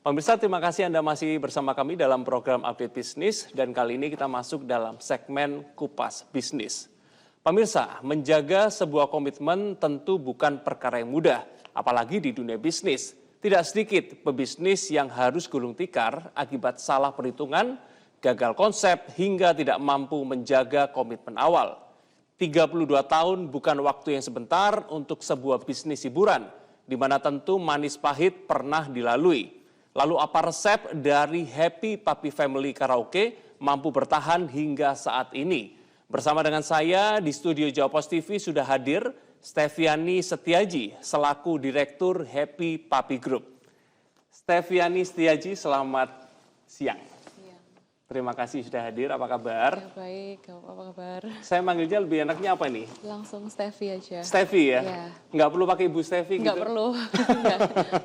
Pemirsa, terima kasih Anda masih bersama kami dalam program Update Bisnis dan kali ini kita masuk dalam segmen Kupas Bisnis. Pemirsa, menjaga sebuah komitmen tentu bukan perkara yang mudah, apalagi di dunia bisnis. Tidak sedikit pebisnis yang harus gulung tikar akibat salah perhitungan, gagal konsep, hingga tidak mampu menjaga komitmen awal. 32 tahun bukan waktu yang sebentar untuk sebuah bisnis hiburan, di mana tentu manis pahit pernah dilalui. Lalu apa resep dari Happy Papi Family Karaoke mampu bertahan hingga saat ini? Bersama dengan saya di studio Jawa Pos TV sudah hadir Steviani Setiaji selaku Direktur Happy Papi Group. Steviani Setiaji, selamat siang. Terima kasih sudah hadir, apa kabar? Ya, baik, apa kabar? Saya manggilnya lebih enaknya apa nih? Langsung Stevi aja. Stevi ya? Ya. Nggak perlu pakai Ibu Stevi gitu? Nggak perlu,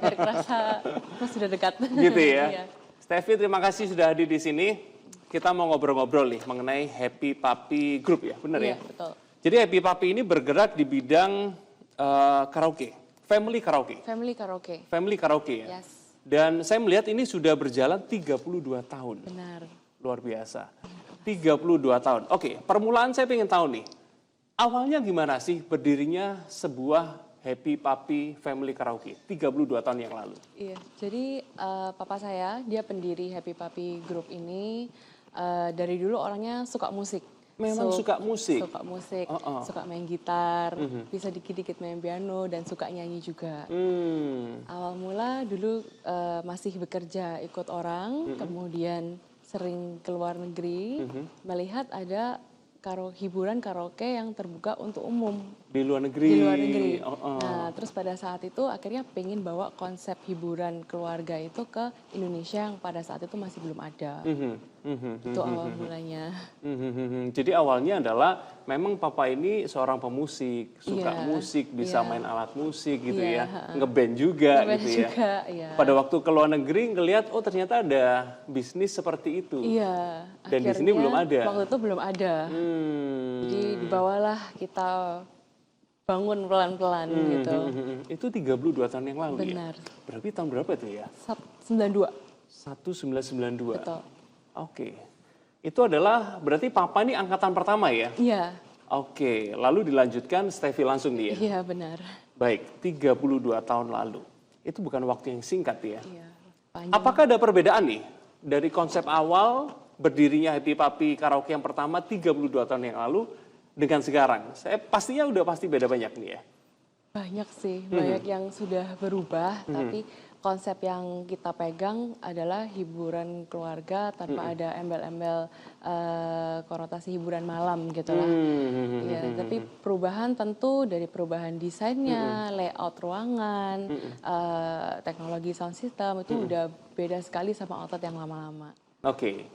biar kerasa sudah dekat. Gitu ya? Iya. Stevi, terima kasih sudah hadir di sini. Kita mau ngobrol-ngobrol nih mengenai Happy Papi Group ya, benar ya? Iya, betul. Jadi Happy Papi ini bergerak di bidang karaoke, family karaoke. Family karaoke. Family karaoke ya? Yes. Dan saya melihat ini sudah berjalan 32 tahun. Benar. Luar biasa. 32 tahun. Oke, permulaan saya ingin tahu nih. Awalnya gimana sih berdirinya sebuah Happy Papi Family Karaoke 32 tahun yang lalu? Iya, jadi papa saya, dia pendiri Happy Papi Group ini. Dari dulu orangnya suka musik. Memang suka musik? Suka musik, suka main gitar, bisa dikit-dikit main piano, dan suka nyanyi juga. Awal mula dulu masih bekerja ikut orang, kemudian sering keluar negeri, melihat ada hiburan karaoke yang terbuka untuk umum. Di luar negeri? Di luar negeri. Nah, terus pada saat itu akhirnya pengen bawa konsep hiburan keluarga itu ke Indonesia yang pada saat itu masih belum ada. Itu awal mulanya. Jadi awalnya adalah memang papa ini seorang pemusik, suka musik, bisa main alat musik gitu ya, ngeband juga gitu ya. Iya. Pada waktu ke luar negeri ngelihat, oh ternyata ada bisnis seperti itu. Iya. Dan di sini belum ada. Waktu itu belum ada. Jadi dibawalah kita bangun pelan-pelan gitu. Itu 32 tahun yang lalu. Benar. Ya? Berarti tahun berapa itu ya? 92. 1992. Betul. Oke. Itu adalah berarti papa ini angkatan pertama ya? Iya. Oke, lalu dilanjutkan Stevi langsung dia. Iya, benar. Baik, 32 tahun lalu. Itu bukan waktu yang singkat ya? Iya. Panjang. Apakah ada perbedaan nih dari konsep awal berdirinya Happy Papi Karaoke yang pertama 32 tahun yang lalu dengan sekarang? Saya pastinya udah pasti beda banyak nih ya. Banyak sih, banyak yang sudah berubah, tapi konsep yang kita pegang adalah hiburan keluarga tanpa ada embel-embel konotasi hiburan malam gitu lah. Ya, tapi perubahan tentu dari perubahan desainnya, layout ruangan, teknologi sound system itu udah beda sekali sama otot yang lama-lama. Oke.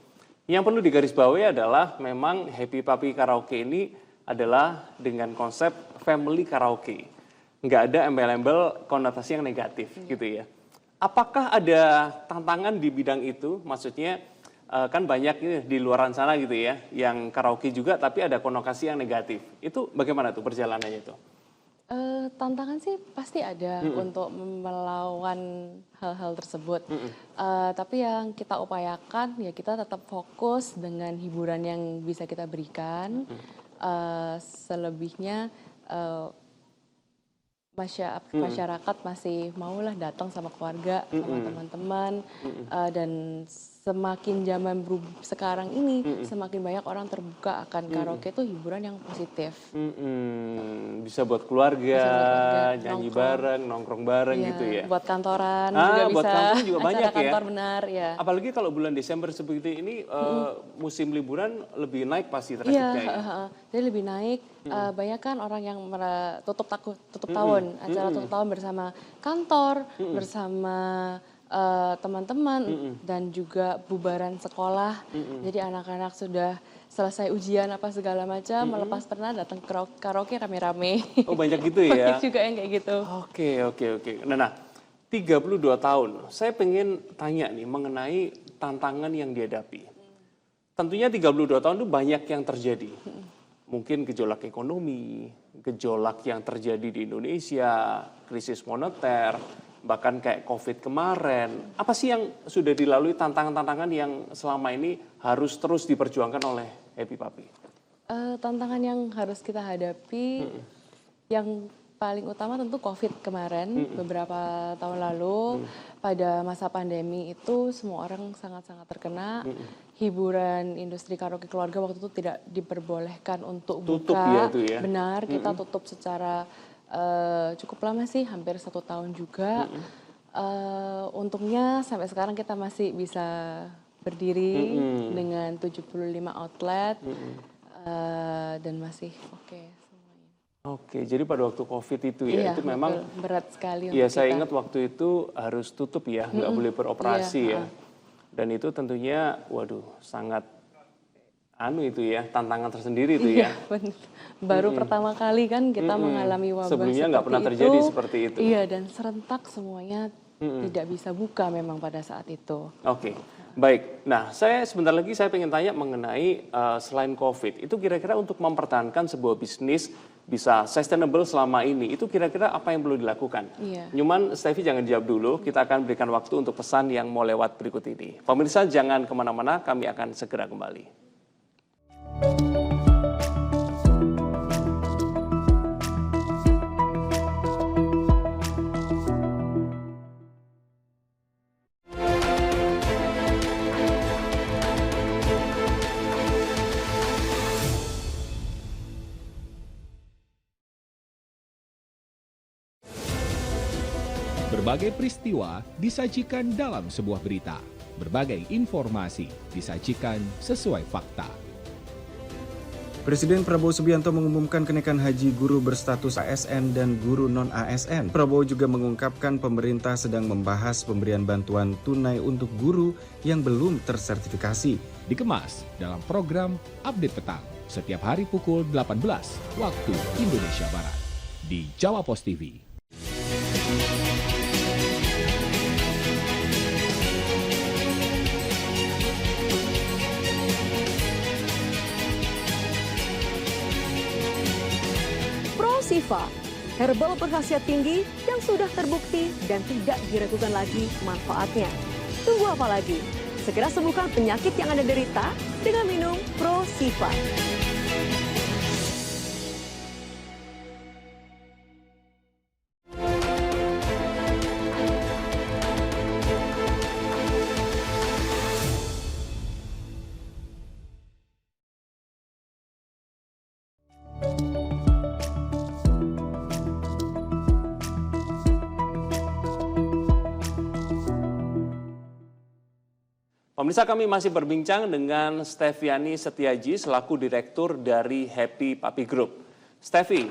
Yang perlu digarisbawahi adalah memang Happy Papi Karaoke ini adalah dengan konsep family karaoke. Nggak ada embel-embel konotasi yang negatif gitu ya. Apakah ada tantangan di bidang itu? Maksudnya kan banyak ini di luaran sana gitu ya, yang karaoke juga tapi ada konotasi yang negatif. Itu bagaimana tuh perjalanannya itu? Tantangan sih pasti ada untuk melawan hal-hal tersebut. Tapi yang kita upayakan ya kita tetap fokus dengan hiburan yang bisa kita berikan. Selebihnya masyarakat masih maulah datang sama keluarga, sama teman-teman, dan semakin zaman sekarang ini, semakin banyak orang terbuka akan karaoke itu hiburan yang positif. Bisa buat keluarga, nyanyi nongkrong bareng, nongkrong bareng gitu ya. Buat kantoran juga buat bisa, kantoran juga banyak acara kantor ya. benar ya. Apalagi kalau bulan Desember seperti ini, musim liburan lebih naik pasti trafficnya ya. Jadi lebih naik, banyak kan orang yang tutup tahun, acara tutup tahun bersama kantor, bersama teman-teman, dan juga bubaran sekolah. Jadi anak-anak sudah selesai ujian apa segala macam, melepas penat datang ke karaoke rame-rame. Oh banyak gitu ya? Banyak juga yang kayak gitu. Oke. Nah, 32 tahun, saya pengen tanya nih mengenai tantangan yang dihadapi. Tentunya 32 tahun itu banyak yang terjadi. Mungkin gejolak ekonomi, gejolak yang terjadi di Indonesia, krisis moneter, bahkan kayak COVID kemarin. Apa sih yang sudah dilalui tantangan-tantangan yang selama ini harus terus diperjuangkan oleh Happy Papi? Tantangan yang harus kita hadapi, yang paling utama tentu COVID kemarin, beberapa tahun lalu, pada masa pandemi itu semua orang sangat-sangat terkena. Hiburan industri karaoke keluarga waktu itu tidak diperbolehkan untuk Tutup buka. ya itu ya? Benar, kita tutup secara cukup lama sih, hampir 1 tahun juga. Untungnya sampai sekarang kita masih bisa berdiri dengan 75 outlet dan masih oke semuanya. Oke, jadi pada waktu COVID itu ya, Iya, itu memang betul. Berat sekali ya untuk saya kita. ingat waktu itu harus tutup ya, nggak boleh beroperasi Iya, ya. Dan itu tentunya, waduh, sangat itu ya, tantangan tersendiri itu ya. Iya, benar. Baru pertama kali kan kita mengalami wabah Sebelumnya nggak pernah seperti terjadi itu. seperti itu. Iya, dan serentak semuanya tidak bisa buka memang pada saat itu. Oke, baik. Nah, sebentar lagi saya ingin tanya mengenai selain COVID, itu kira-kira untuk mempertahankan sebuah bisnis bisa sustainable selama ini, itu kira-kira apa yang perlu dilakukan? Iya. Nyoman, Steffi jangan dijawab dulu, kita akan berikan waktu untuk pesan yang mau lewat berikut ini. Pemirsa jangan kemana-mana, kami akan segera kembali. Berbagai peristiwa disajikan dalam sebuah berita. Berbagai informasi disajikan sesuai fakta. Presiden Prabowo Subianto mengumumkan kenaikan haji guru berstatus ASN dan guru non-ASN. Prabowo juga mengungkapkan pemerintah sedang membahas pemberian bantuan tunai untuk guru yang belum tersertifikasi. Dikemas dalam program Update Petang setiap hari pukul 18 waktu Indonesia Barat di Jawa Pos TV. Sifa, herbal berkhasiat tinggi yang sudah terbukti dan tidak diragukan lagi manfaatnya. Tunggu apa lagi? Segera sembuhkan penyakit yang Anda derita dengan minum Pro Sifa. Pemirsa, kami masih berbincang dengan Stefiani Setiaji selaku direktur dari Happy Papi Group. Stefi,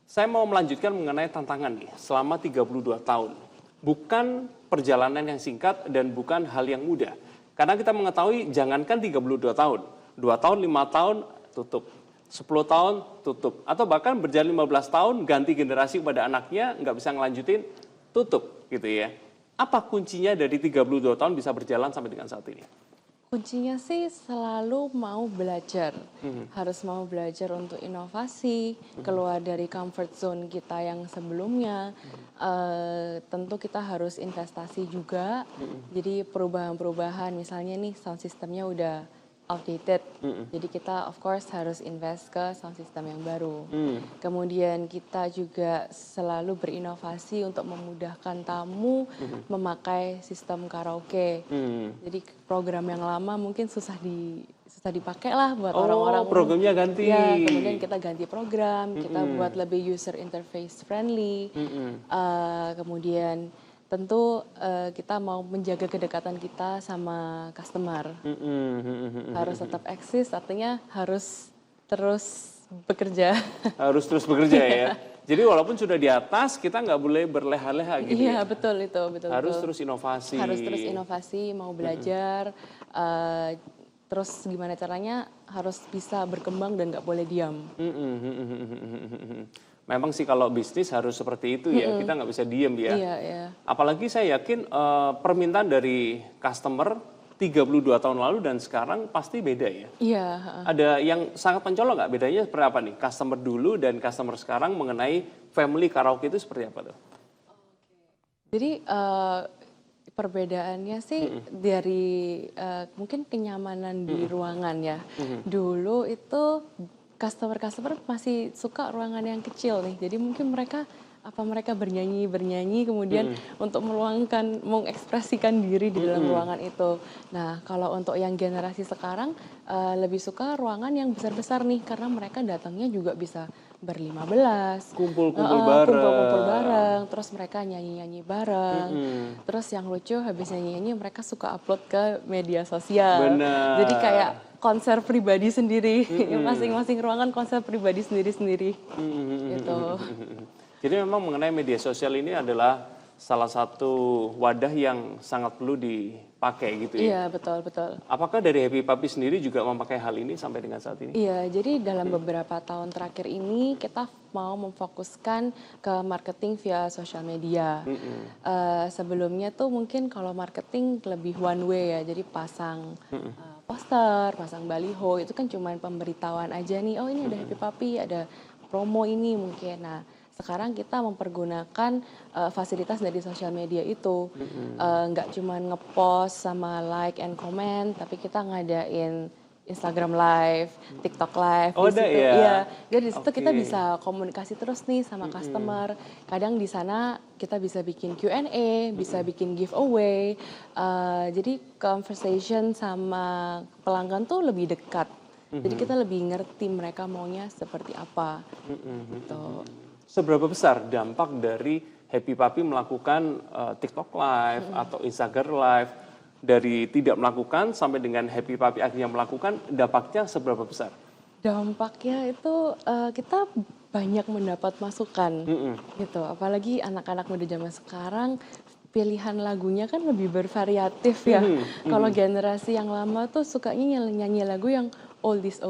saya mau melanjutkan mengenai tantangan nih selama 32 tahun. Bukan perjalanan yang singkat dan bukan hal yang mudah. Karena kita mengetahui jangankan 32 tahun, 2 tahun, 5 tahun tutup, 10 tahun tutup, atau bahkan berjalan 15 tahun ganti generasi pada anaknya nggak bisa ngelanjutin, tutup gitu ya. Apa kuncinya dari 32 tahun bisa berjalan sampai dengan saat ini? Kuncinya sih selalu mau belajar. Harus mau belajar untuk inovasi, keluar dari comfort zone kita yang sebelumnya. Tentu kita harus investasi juga. Jadi perubahan-perubahan, misalnya nih sound systemnya udah outdated. Jadi kita of course harus invest ke sound system yang baru. Kemudian kita juga selalu berinovasi untuk memudahkan tamu memakai sistem karaoke. Jadi program yang lama mungkin susah dipakai lah buat orang-orang. Oh, programnya ganti. Ya, kemudian kita ganti program, kita buat lebih user interface friendly. Kemudian tentu kita mau menjaga kedekatan kita sama customer. Harus tetap eksis, artinya harus terus bekerja. Harus terus bekerja ya. Jadi walaupun sudah di atas, kita nggak boleh berleha-leha gitu Iya, ya. betul itu. Harus terus inovasi. Harus terus inovasi, mau belajar. Terus gimana caranya harus bisa berkembang dan nggak boleh diam. Memang sih kalau bisnis harus seperti itu ya, kita nggak bisa diem ya. Iya, iya. Apalagi saya yakin permintaan dari customer 32 tahun lalu dan sekarang pasti beda ya. Iya. Ada yang sangat mencolok nggak bedanya seperti apa nih? Customer dulu dan customer sekarang mengenai family karaoke itu seperti apa tuh? Jadi perbedaannya sih dari mungkin kenyamanan di ruangan ya. Dulu itu customer masih suka ruangan yang kecil nih. Jadi mungkin mereka bernyanyi kemudian untuk mengekspresikan diri di dalam ruangan itu. Nah, kalau untuk yang generasi sekarang lebih suka ruangan yang besar-besar nih karena mereka datangnya juga bisa ber-15, Kumpul-kumpul bareng, terus mereka nyanyi-nyanyi bareng. Terus yang lucu habis nyanyi-nyanyi mereka suka upload ke media sosial. Benar. Jadi kayak konser pribadi sendiri, masing-masing ruangan konser pribadi sendiri-sendiri. Gitu. Jadi memang mengenai media sosial ini adalah salah satu wadah yang sangat perlu dipakai gitu ya? Iya, betul. Apakah dari Happy Papi sendiri juga memakai hal ini sampai dengan saat ini? Iya, jadi dalam beberapa tahun terakhir ini kita mau memfokuskan ke marketing via sosial media. Sebelumnya tuh mungkin kalau marketing lebih one way ya, jadi pasang poster, pasang baliho, itu kan cuma pemberitahuan aja nih, oh ini ada Happy Papi, ada promo ini mungkin. Nah, sekarang kita mempergunakan fasilitas dari sosial media itu, nggak cuma ngepost sama like and comment, tapi kita ngadain Instagram Live, TikTok Live. Oh, ada ya? Iya, jadi di situ kita bisa komunikasi terus nih sama customer. Kadang di sana kita bisa bikin Q&A, bisa bikin giveaway. Jadi conversation sama pelanggan tuh lebih dekat. Jadi kita lebih ngerti mereka maunya seperti apa. Gitu. Seberapa besar dampak dari Happy Papi melakukan TikTok Live atau Instagram Live, dari tidak melakukan sampai dengan Happy Papi akhirnya melakukan, dampaknya seberapa besar? Dampaknya itu kita banyak mendapat masukan gitu. Apalagi anak-anak muda zaman sekarang pilihan lagunya kan lebih bervariatif ya. Kalau generasi yang lama tuh sukanya nyanyi lagu yang oldies.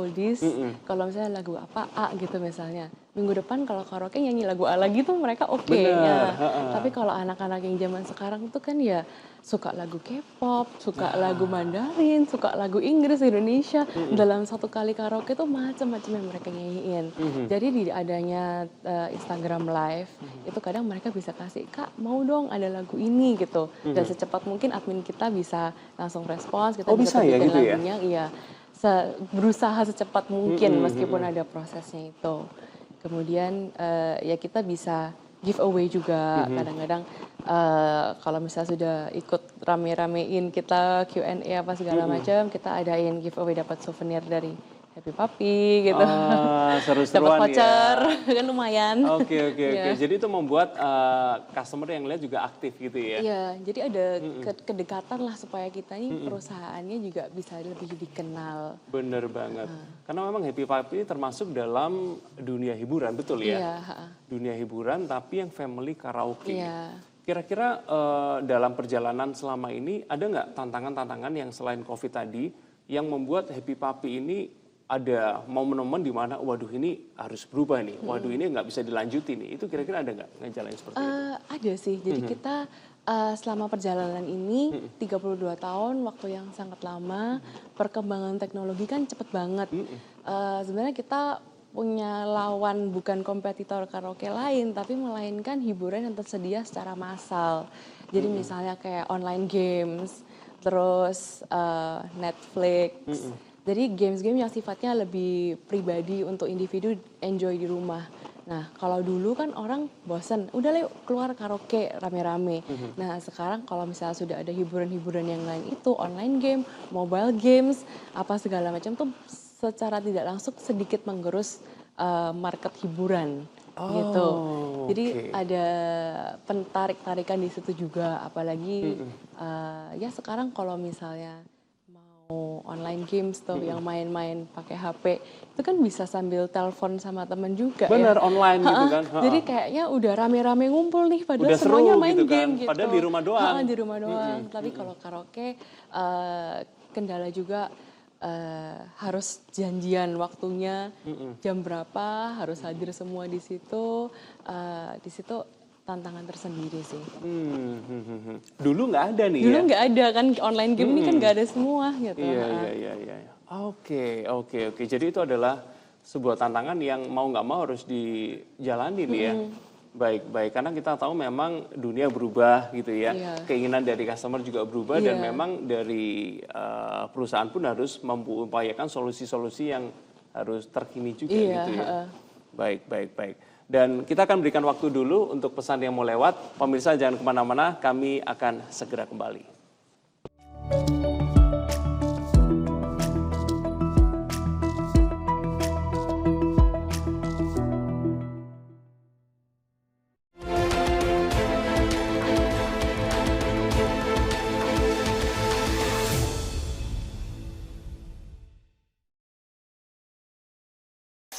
Kalau misalnya lagu apa A gitu misalnya. Minggu depan kalau karaoke nyanyi lagu A lagi tuh mereka oke ya. Tapi kalau anak-anak yang zaman sekarang tuh kan ya suka lagu K-pop, suka lagu Mandarin, suka lagu Inggris Indonesia. Dalam satu kali karaoke tuh macam-macam yang mereka nyanyiin. Jadi di adanya Instagram Live itu kadang mereka bisa kasih, "Kak, mau dong ada lagu ini," gitu. Dan secepat mungkin admin kita bisa langsung respons, kita bisa bikin gitu lagunya, iya. Berusaha secepat mungkin meskipun ada prosesnya itu. Kemudian ya kita bisa giveaway juga kadang-kadang kalau misalnya sudah ikut rame-ramein kita Q&A apa segala macam, kita adain giveaway dapat souvenir dari Happy Papi gitu. Seru-seruan Dapat voucher ya. kan lumayan. Oke. Jadi itu membuat customer yang lihat juga aktif gitu ya. Iya, jadi ada kedekatan lah supaya kita ini perusahaannya juga bisa lebih dikenal. Bener banget. Karena memang Happy Papi termasuk dalam dunia hiburan, betul ya? Iya, Dunia hiburan tapi yang family karaoke. iya. Kira-kira dalam perjalanan selama ini ada nggak tantangan-tantangan yang selain COVID tadi yang membuat Happy Papi ini ada momen-momen di mana waduh ini harus berubah nih, waduh ini nggak bisa dilanjutin nih. Itu kira-kira ada nggak ngejalanin seperti itu? Ada sih, jadi kita selama perjalanan ini 32 tahun, waktu yang sangat lama, perkembangan teknologi kan cepet banget. Sebenarnya kita punya lawan bukan kompetitor karaoke lain, tapi melainkan hiburan yang tersedia secara massal. Jadi misalnya kayak online games, terus Netflix. Jadi games-game yang sifatnya lebih pribadi untuk individu enjoy di rumah. Nah, kalau dulu kan orang bosen, udah yuk keluar karaoke rame-rame. Nah, sekarang kalau misalnya sudah ada hiburan-hiburan yang lain itu, online game, mobile games, apa segala macam tuh secara tidak langsung sedikit menggerus market hiburan gitu. Jadi ada pentarik-tarikan di situ juga, apalagi ya sekarang kalau misalnya online games tuh yang main-main pakai HP itu kan bisa sambil telepon sama teman juga. Bener, online gitu kan. Jadi kayaknya udah rame-rame ngumpul nih padahal Udah seru semuanya main gitu kan, game gitu. padahal di rumah doang. Di rumah doang. Tapi kalau karaoke kendala juga harus janjian waktunya jam berapa, harus hadir semua di situ. Di situ tantangan tersendiri sih. Dulu nggak ada nih Dulu ya? nggak ada kan online game ini kan nggak ada semua gitu. Iya. Oke. Jadi itu adalah sebuah tantangan yang mau nggak mau harus dijalani nih ya. Baik. Karena kita tahu memang dunia berubah gitu ya. Iya. Keinginan dari customer juga berubah dan memang dari perusahaan pun harus mengupayakan solusi-solusi yang harus terkini juga gitu ya. Baik. Dan kita akan berikan waktu dulu untuk pesan yang mau lewat. Pemirsa jangan kemana-mana, kami akan segera kembali.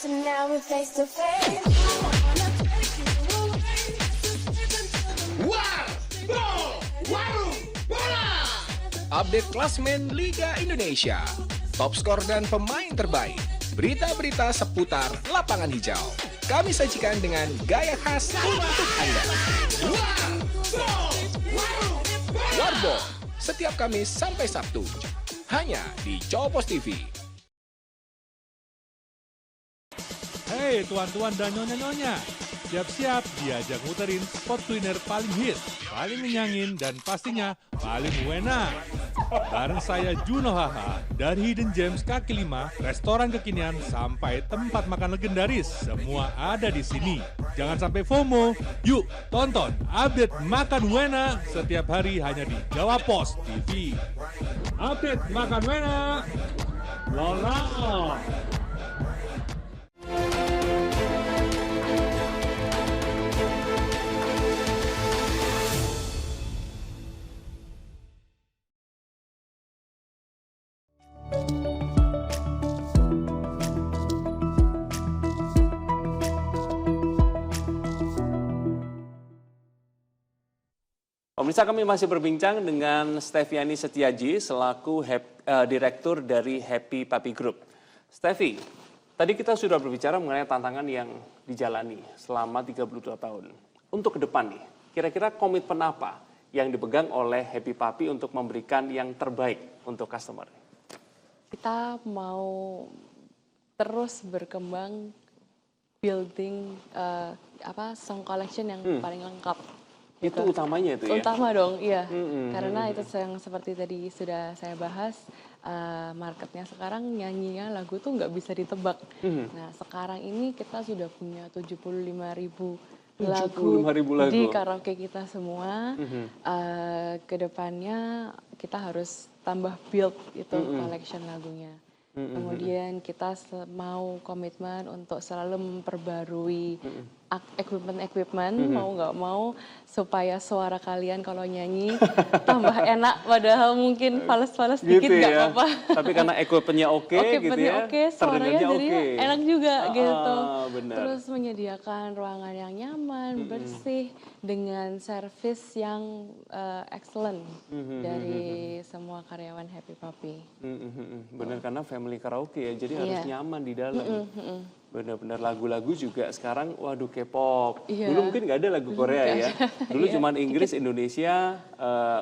So now we're face to face. Update klasmen Liga Indonesia, top skor dan pemain terbaik, berita-berita seputar lapangan hijau. Kami sajikan dengan gaya khas untuk Anda. Warbo, setiap Kamis sampai Sabtu, hanya di Cowopos TV. Hei tuan-tuan dan nyonya-nyonya, siap-siap diajak muterin spot kuliner paling hit, paling menyangin, dan pastinya paling wena. Bareng saya Juno Haha, dari Hidden Gems kaki 5, restoran kekinian sampai tempat makan legendaris, semua ada di sini. Jangan sampai FOMO, yuk tonton update Makan Wena setiap hari hanya di Jawa Pos TV. Update Makan Wena, Lola. Pemirsa, kami masih berbincang dengan Steviani Setiaji selaku Direktur dari Happy Papi Group. Stevi, tadi kita sudah berbicara mengenai tantangan yang dijalani selama 32 tahun. Untuk ke depan nih, kira-kira komitmen apa yang dipegang oleh Happy Papi untuk memberikan yang terbaik untuk customer? Kita mau terus berkembang building song collection yang paling lengkap. Itu utamanya itu ya? Utama dong, iya. Karena itu yang seperti tadi sudah saya bahas, marketnya sekarang nyanyinya lagu tuh nggak bisa ditebak. Nah sekarang ini kita sudah punya 75.000 lagu di karaoke kita semua. Kedepannya kita harus tambah build itu collection lagunya. Kemudian kita mau komitmen untuk selalu memperbarui equipment mau nggak mau supaya suara kalian kalau nyanyi tambah enak, padahal mungkin fales-fales dikit nggak apa-apa. Tapi karena equipmentnya oke gitu ya, suaranya jadi enak juga gitu. Benar. Terus menyediakan ruangan yang nyaman, bersih, dengan servis yang excellent dari semua karyawan Happy Papi. Benar, karena family karaoke ya, jadi harus nyaman di dalam. Benar-benar lagu-lagu juga sekarang, waduh K-pop. Dulu mungkin nggak ada lagu Korea ya. Dulu cuma Inggris, Indonesia,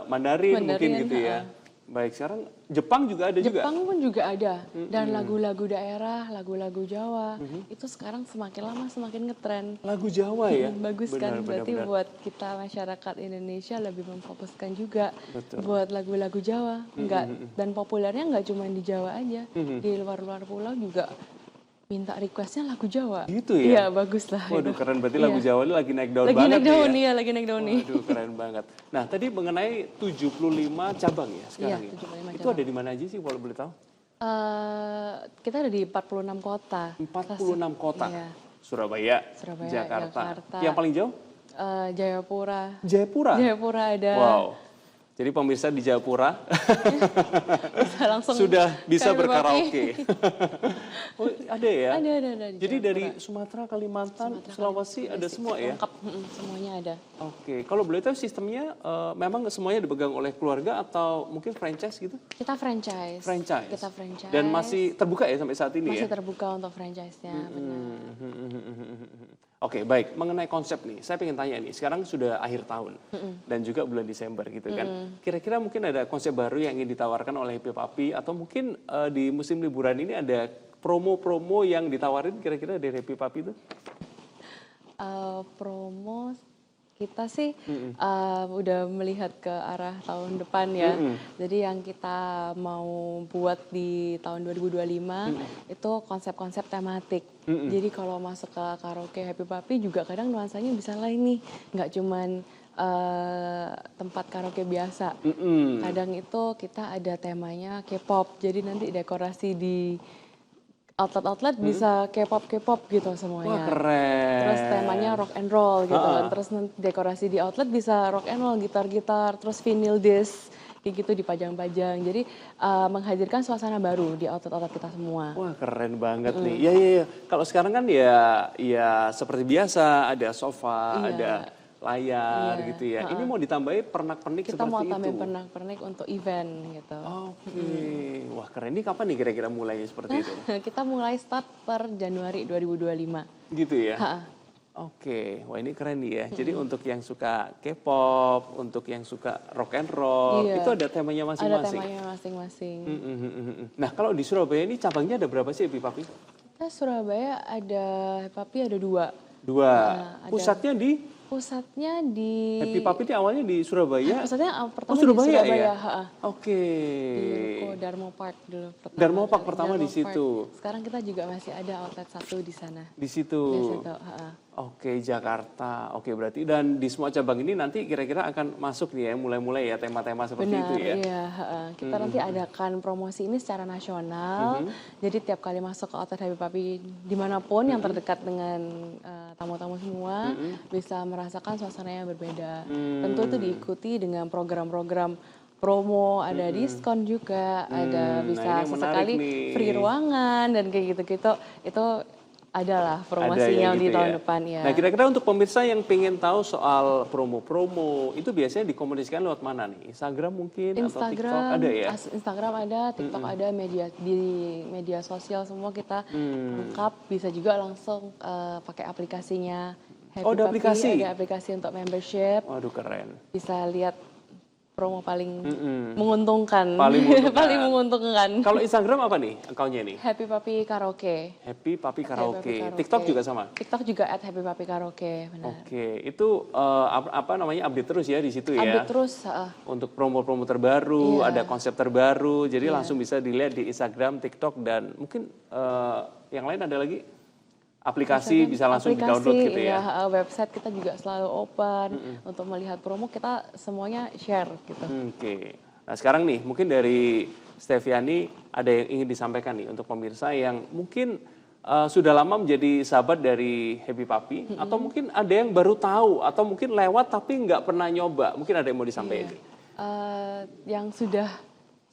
Mandarin mungkin gitu ya. Baik, sekarang Jepang juga ada juga? Jepang pun juga ada. Dan lagu-lagu daerah, lagu-lagu Jawa, itu sekarang semakin lama semakin ngetren. Lagu Jawa ya? Bagus kan, berarti buat kita masyarakat Indonesia lebih memfokuskan juga buat lagu-lagu Jawa. Dan populernya nggak cuma di Jawa aja, di luar-luar pulau juga minta requestnya lagu Jawa. Gitu ya? Iya, bagus lah. Waduh, keren, berarti lagu Jawa ini lagi naik daun lagi banget naik daun, ya? Lagi naik daun nih. Waduh, keren banget. Nah, tadi mengenai 75 cabang ya sekarang ya? 75 Itu ada di mana aja sih kalau boleh tahu? Kita ada di 46 kota. 46 kota? Iya. Surabaya, Jakarta. Yang paling jauh? Jayapura. Jayapura? Jayapura ada. Wow. Jadi pemirsa di Jayapura langsung sudah bisa berkaraoke. Oh, ada ya? Ada. Jadi dari Sumatera, Kalimantan, Sulawesi ada semua ya? Lengkap, semuanya ada. Oke, kalau boleh tahu sistemnya memang semuanya dipegang oleh keluarga atau mungkin franchise gitu? Kita franchise. Kita franchise. Dan masih terbuka ya sampai saat ini masih terbuka untuk franchise-nya, benar. Oke, baik. Mengenai konsep nih, saya pengen tanya nih. Sekarang sudah akhir tahun dan juga bulan Desember gitu kan. Kira-kira mungkin ada konsep baru yang ingin ditawarkan oleh Happy Papi atau mungkin di musim liburan ini ada promo-promo yang ditawarin kira-kira dari Happy Papi itu? Promo kita sih udah melihat ke arah tahun depan ya. Jadi yang kita mau buat di tahun 2025 itu konsep-konsep tematik. Jadi kalau masuk ke karaoke Happy Papi juga kadang nuansanya bisa lain nih. Nggak cuman tempat karaoke biasa. Kadang itu kita ada temanya K-pop. Jadi nanti dekorasi di outlet-outlet bisa K-pop gitu semuanya. Wah, keren. Terus temanya rock and roll gitu kan. Terus nanti dekorasi di outlet bisa rock and roll, gitar-gitar, terus vinyl disc kayak gitu dipajang-pajang. Jadi menghadirkan suasana baru di outlet-outlet kita semua. Wah, keren banget nih. Iya. Kalau sekarang kan ya seperti biasa, ada sofa, ada layar gitu ya. Ini mau ditambahin pernak-pernik seperti itu. Kita mau tambahin pernak-pernik untuk event gitu. Oke. Wah, keren. Ini kapan nih kira-kira mulainya seperti itu? Kita mulai start per Januari 2025. Gitu ya? Oke. Wah, ini keren nih ya. Jadi untuk yang suka K-pop, untuk yang suka rock and roll, itu ada temanya masing-masing. Ada temanya masing-masing. Nah, kalau di Surabaya ini cabangnya ada berapa sih Happy Papi? Kita Surabaya ada Happy Papi ada 2. Pusatnya di? Pusatnya di Happy Papi ini awalnya di Surabaya? Pusatnya pertama Surabaya, di Surabaya. Ya? Oke. Di Ruko Darmo Park dulu. Darmo Park pertama di situ. Sekarang kita juga masih ada outlet 1 di sana. Di situ. Di situ. Oke, Jakarta. Oke, berarti dan di semua cabang ini nanti kira-kira akan masuk nih ya, mulai-mulai ya tema-tema seperti itu ya. Iya. Kita nanti adakan promosi ini secara nasional. Jadi tiap kali masuk ke outlet Happy Papi dimanapun yang terdekat dengan tamu-tamu semua bisa merasakan suasana yang berbeda. Tentu itu diikuti dengan program-program promo, ada diskon juga, ada bisa sesekali free ruangan dan kayak gitu-gitu. Itu adalah promosinya gitu di tahun depan ya. Nah, kira-kira untuk pemirsa yang pengen tahu soal promo-promo, itu biasanya dikomunikasikan lewat mana nih? Instagram mungkin atau TikTok ada ya? Instagram ada, TikTok ada, di media sosial semua kita lengkap. Bisa juga langsung pakai aplikasinya Happy ada Papi, aplikasi? Ada aplikasi untuk membership. Waduh, keren. Bisa lihat promo paling menguntungkan. Paling menguntungkan. Kalau Instagram apa nih akunnya nih? Happy Papi Karaoke. Happy Papi Karaoke. TikTok juga sama? TikTok juga @Happy Papi Karaoke, benar. Oke, itu apa namanya update terus ya di situ ya? Update terus. Untuk promo-promo terbaru, ada konsep terbaru, jadi langsung bisa dilihat di Instagram, TikTok, dan mungkin yang lain ada lagi? Aplikasi bisa langsung di-download gitu ya? Iya, website kita juga selalu open untuk melihat promo, kita semuanya share gitu. Oke. Nah sekarang nih, mungkin dari Steviani ada yang ingin disampaikan nih untuk pemirsa yang mungkin sudah lama menjadi sahabat dari Happy Papi, atau mungkin ada yang baru tahu, atau mungkin lewat tapi nggak pernah nyoba, mungkin ada yang mau disampaikan nih? Yang sudah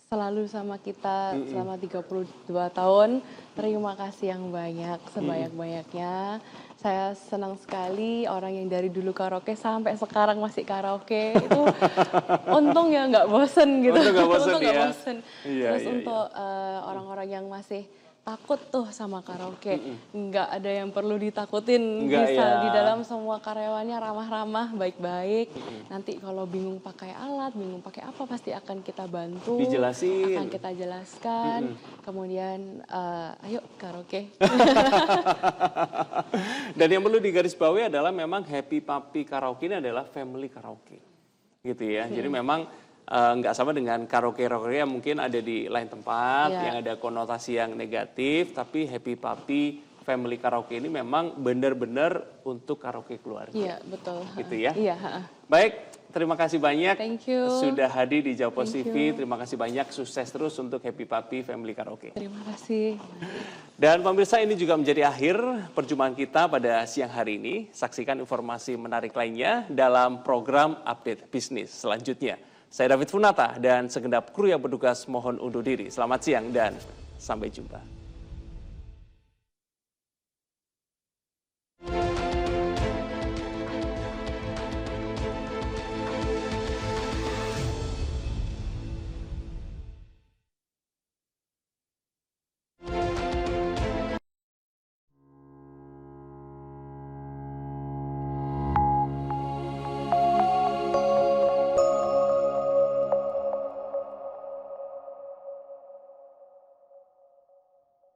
selalu sama kita selama 32 tahun, terima kasih yang banyak, sebanyak-banyaknya. Saya senang sekali orang yang dari dulu karaoke sampai sekarang masih karaoke, itu untung ya nggak bosen gitu. Untung nggak bosen. Terus untuk orang-orang yang masih takut tuh sama karaoke, nggak ada yang perlu ditakutin, bisa di dalam semua karyawannya ramah-ramah, baik-baik. Nanti kalau bingung pakai alat, bingung pakai apa, pasti akan kita bantu, dijelasin, akan kita jelaskan, kemudian ayo karaoke. Dan yang perlu digarisbawahi adalah memang Happy Papi Karaoke ini adalah family karaoke, gitu ya. Jadi memang nggak sama dengan karaoke-karaoke yang mungkin ada di lain tempat, yang ada konotasi yang negatif, tapi Happy Papi Family Karaoke ini memang benar-benar untuk karaoke keluarga. Iya, betul. Gitu ya? Iya. Baik, terima kasih banyak Thank you. sudah hadir di Jawa TV. Terima kasih banyak, sukses terus untuk Happy Papi Family Karaoke. Terima kasih. Dan pemirsa, ini juga menjadi akhir perjumpaan kita pada siang hari ini. Saksikan informasi menarik lainnya dalam program Update Bisnis selanjutnya. Saya David Funata dan segenap kru yang bertugas mohon undur diri. Selamat siang dan sampai jumpa.